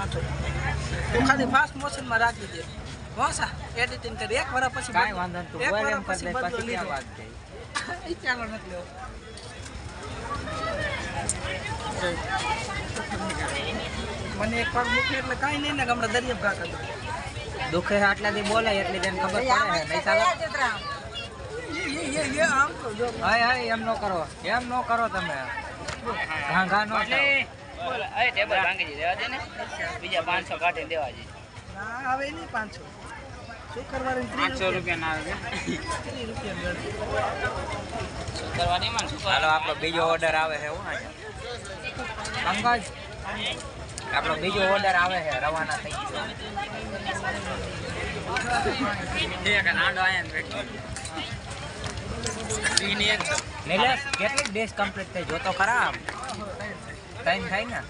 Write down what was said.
તું ખાલી ફાસ્ટ મોશનમાં રાખી દે વાસા એડિટિંગ કરી એક વાર પછી કાઈ વાંધો તું એક બોલ વાર એમ કરી દે બદલો પછી લીધો. ક્યાં વાત થઈ એ ચાલો નથી લેવો મને એક પગ મૂકે એટલે કાંઈ નહીં ને કે હમણાં દરિયા ભાગ હતો દુખે આટલાથી બોલાય એટલે તેને ખબર પડે નહીં ચાલે એ આમ તો જો હાય હાય એમ નો કરો તમે ઘાંઘા નો થાવ. બોલ એ ટેબલ ભાંગી દી દેવા દે ને બીજા 500 કાઢીને દેવા જી ના આવે નહીં 500 શું કરવાનું 500 રૂપિયા ના આવે 30 રૂપિયા શું કરવાની માં શું હાલો આપણો બીજો ઓર્ડર આવે છે હું અહીંયા પંકજ આપણો બીજો ઓર્ડર આવે છે રવાના થઈ ગયો એક આંડો આયા ને નિલેશ કેટલી ડિશ કમ્પ્લીટ થઈ જો તો ખરા ટાઈમ થાય ને